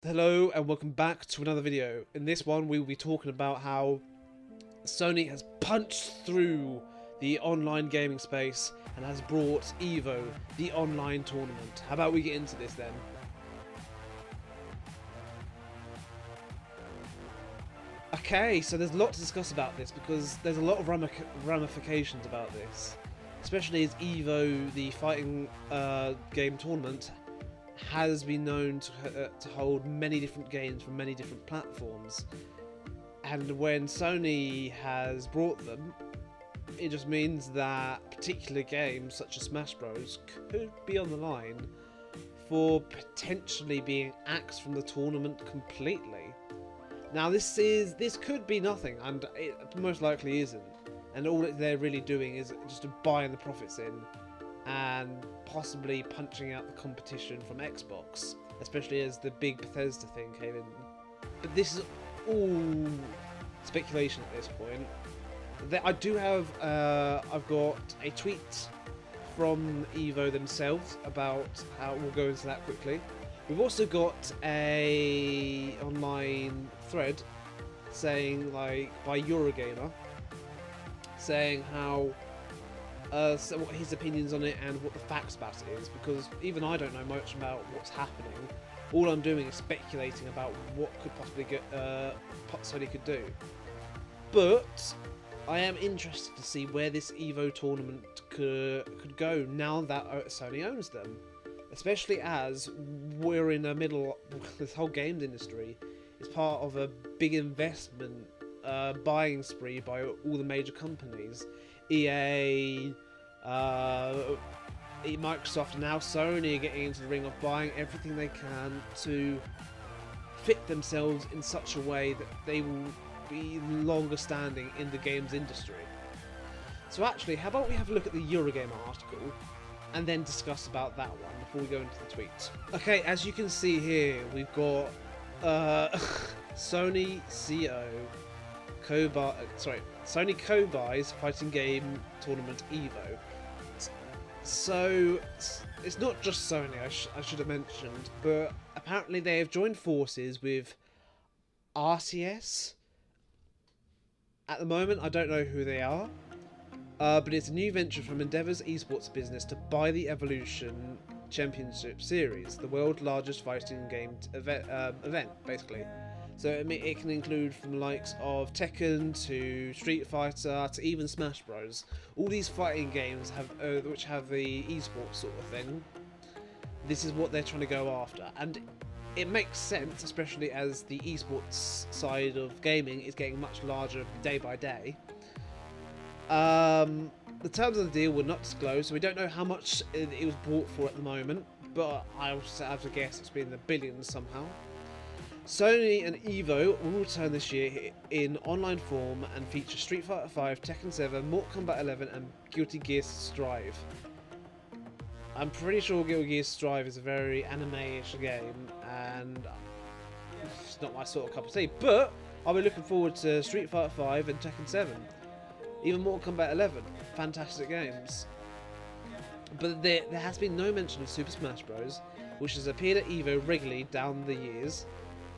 Hello and welcome back to another video. In this one we will be talking about how Sony has punched through the online gaming space and has brought EVO, the online tournament. How about we get into this then? Okay, so there's a lot to discuss about this because there's a lot of ramifications about this. Especially as EVO, the fighting game tournament, has been known to hold many different games from many different platforms, and when Sony has brought them, it just means that particular games such as Smash Bros could be on the line for potentially being axed from the tournament completely. Now this could be nothing, and it most likely isn't, and all they're really doing is just buying the profits in and possibly punching out the competition from Xbox, especially as the big Bethesda thing came in. But this is all speculation at this point. I do have, I've got a tweet from EVO themselves about how we'll go into that quickly. We've also got a online thread saying, like, by Eurogamer, saying how so what his opinions on it and what the facts about it is, because even I don't know much about what's happening. All I'm doing is speculating about what could possibly Sony could do. But I am interested to see where this EVO tournament could go now that Sony owns them, especially as we're in the middle. This whole games industry is part of a big investment buying spree by all the major companies. EA, Microsoft, and now Sony are getting into the ring of buying everything they can to fit themselves in such a way that they will be longer standing in the games industry. So actually, how about we have a look at the Eurogamer article and then discuss about that one before we go into the tweet. Okay, as you can see here, we've got Sony CO Sony co-buys fighting game tournament EVO. So it's not just Sony, I should have mentioned, but apparently they have joined forces with RTS. At the moment, I don't know who they are, but it's a new venture from Endeavor's esports business to buy the Evolution Championship Series, the world's largest fighting game event, basically. So it can include from the likes of Tekken to Street Fighter to even Smash Bros. All these fighting games have which have the esports sort of thing. This is what they're trying to go after, and it makes sense, especially as the esports side of gaming is getting much larger day by day. The terms of the deal were not disclosed, so we don't know how much it was bought for at the moment, but I also have to guess it's been in the billions somehow. Sony and EVO will return this year in online form and feature Street Fighter V, Tekken 7, Mortal Kombat 11 and Guilty Gear Strive. I'm pretty sure Guilty Gear Strive is a very anime-ish game, and it's not my sort of cup of tea, but I'll be looking forward to Street Fighter V and Tekken 7. Even Mortal Kombat 11, fantastic games. But there has been no mention of Super Smash Bros, which has appeared at EVO regularly down the years.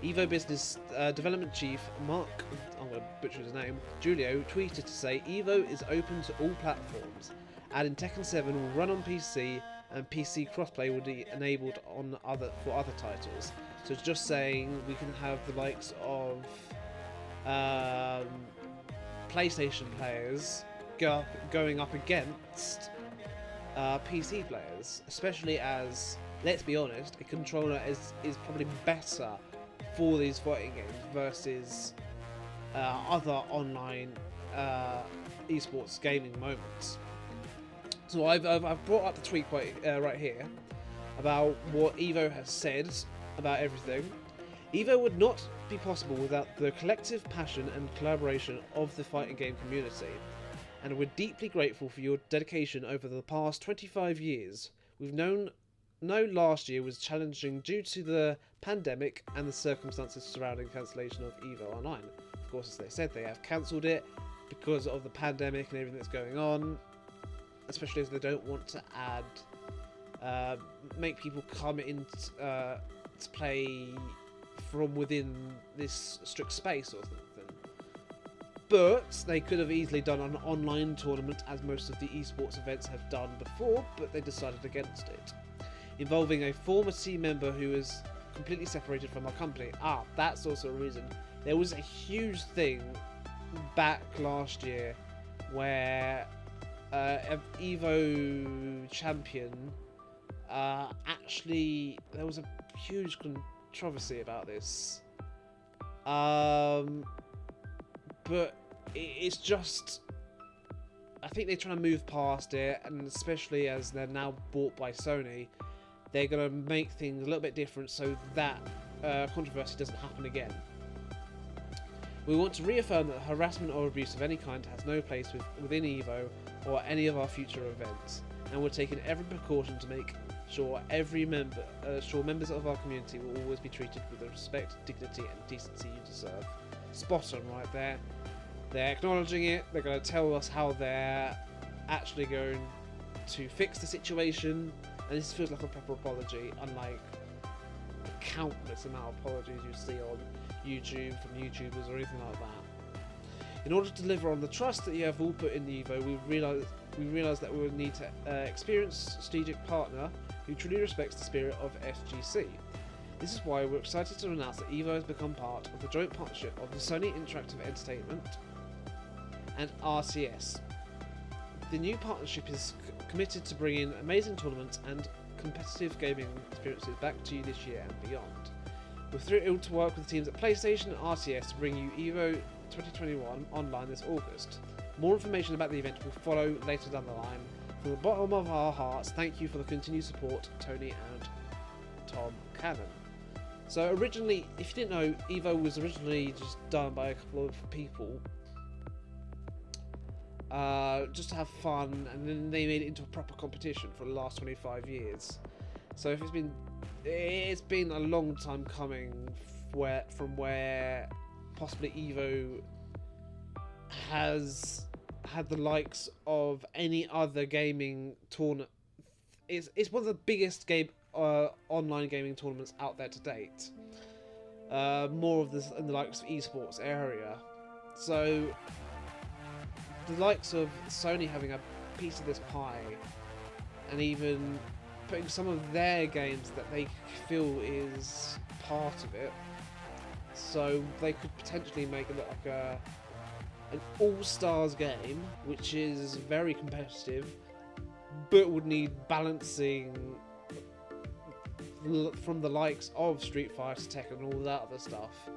EVO Business Development Chief Mark, I'm going to butcher his name, Julio, tweeted to say EVO is open to all platforms, adding Tekken 7 will run on PC and PC crossplay will be enabled on for other titles. So it's just saying we can have the likes of PlayStation players going up against PC players, especially as, let's be honest, a controller is probably better for these fighting games versus other online esports gaming moments. So I've brought up the tweet right here about what EVO has said about everything. EVO would not be possible without the collective passion and collaboration of the fighting game community, and we're deeply grateful for your dedication over the past 25 years. We've known last year was challenging due to the pandemic and the circumstances surrounding cancellation of EVO Online. Of course, as they said, they have cancelled it because of the pandemic and everything that's going on, especially as they don't want to make people come in to play from within this strict space or something. But they could have easily done an online tournament, as most of the esports events have done before, but they decided against it. Involving a former team member who is completely separated from our company. That's also a reason. There was a huge thing back last year where an Evo champion actually, there was a huge controversy about this. But it's just, I think they're trying to move past it, and especially as they're now bought by Sony, they're going to make things a little bit different so that controversy doesn't happen again. We want to reaffirm that harassment or abuse of any kind has no place within EVO or any of our future events, and we're taking every precaution to make sure members of our community will always be treated with the respect, dignity and decency you deserve. Spot on right there. They're acknowledging it. They're going to tell us how they're actually going to fix the situation, and this feels like a proper apology, unlike the countless amount of apologies you see on YouTube from YouTubers or anything like that. In order to deliver on the trust that you have all put in the EVO, we realised that we would need to experienced strategic partner who truly respects the spirit of SGC. This is why we're excited to announce that EVO has become part of the joint partnership of the Sony Interactive Entertainment and RCS. The new partnership is committed to bringing amazing tournaments and competitive gaming experiences back to you this year and beyond. We're thrilled to work with teams at PlayStation and RCS to bring you EVO 2021 online this August. More information about the event will follow later down the line. From the bottom of our hearts, thank you for the continued support, Tony and Tom Cannon. So originally, if you didn't know, EVO was originally just done by a couple of people just to have fun, and then they made it into a proper competition for the last 25 years. So if it's been a long time coming from where possibly EVO has had the likes of any other gaming tournament. It's one of the biggest online gaming tournaments out there to date. More of this in the likes of esports area. So the likes of Sony having a piece of this pie, and even putting some of their games that they feel is part of it, so they could potentially make it look like an all-stars game, which is very competitive, but would need balancing from the likes of Street Fighter, Tekken, and all that other stuff.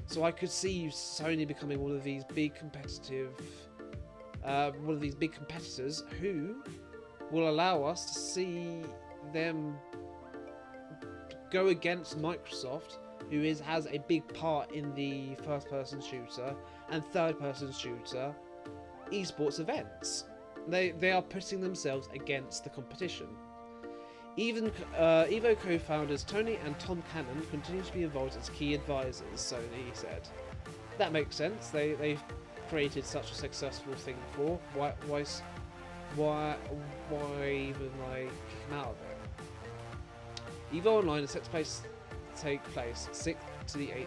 So I could see Sony becoming one of these big competitors who will allow us to see them go against Microsoft, who has a big part in the first-person shooter and third-person shooter esports events. They are putting themselves against the competition. Even EVO co-founders Tony and Tom Cannon continue to be involved as key advisors, Sony said. That makes sense. They've created such a successful thing before. Why even kick them out of it? EVO Online is set to take place 6th to the 8th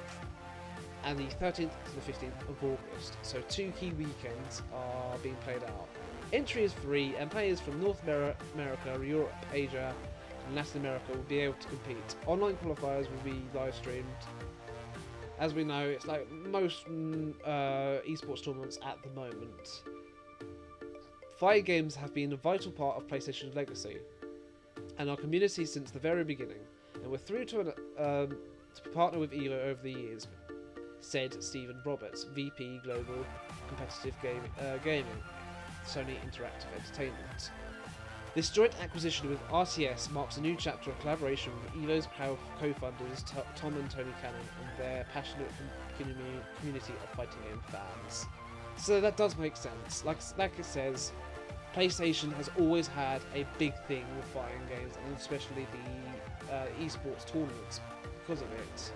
and the 13th to the 15th of August, so 2 key weekends are being played out. Entry is free, and players from North America, Europe, Asia and Latin America will be able to compete. Online qualifiers will be live streamed. As we know, it's like most esports tournaments at the moment. Fighting games have been a vital part of PlayStation's legacy and our community since the very beginning, and we're thrilled to partner with EVO over the years, said Stephen Roberts, VP Global Competitive Gaming, Sony Interactive Entertainment. This joint acquisition with RCS marks a new chapter of collaboration with EVO's co-founders Tom and Tony Cannon and their passionate community of fighting game fans. So that does make sense. Like it says, PlayStation has always had a big thing with fighting games, and especially the esports tournaments because of it.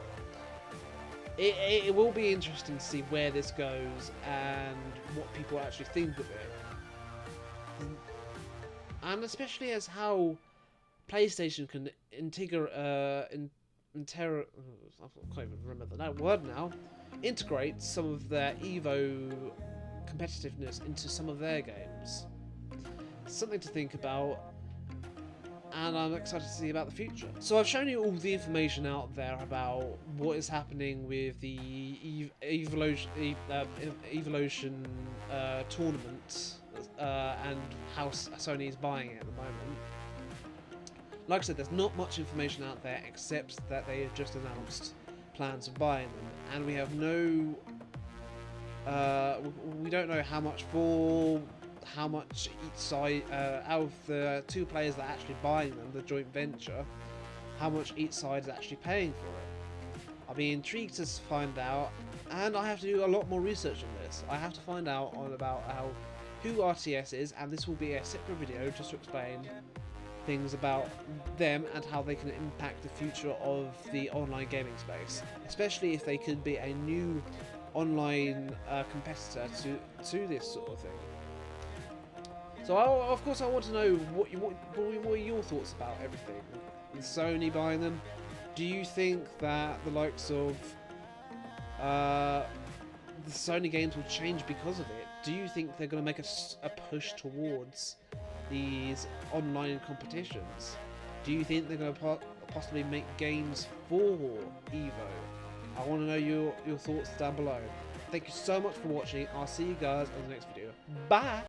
It will be interesting to see where this goes and what people actually think of it. And especially as how PlayStation can I can't even remember that word now, integrate some of their Evo competitiveness into some of their games. Something to think about, and I'm excited to see about the future. So I've shown you all the information out there about what is happening with the Evolution tournament and how Sony is buying it at the moment. Like I said, there's not much information out there except that they have just announced plans of buying them, and we have no, we don't know how much each side, out of the two players that are actually buying them, the joint venture, how much each side is actually paying for it. I'll be intrigued to find out, and I have to do a lot more research on this. I have to find out about who RTS is, and this will be a separate video just to explain things about them and how they can impact the future of the online gaming space, especially if they could be a new online competitor to this sort of thing. So of course I want to know what are your thoughts about everything. With Sony buying them, do you think that the likes of the Sony games will change because of it? Do you think they're going to make a push towards these online competitions? Do you think they're going to possibly make games for Evo? I want to know your thoughts down below. Thank you so much for watching. I'll see you guys in the next video. Bye!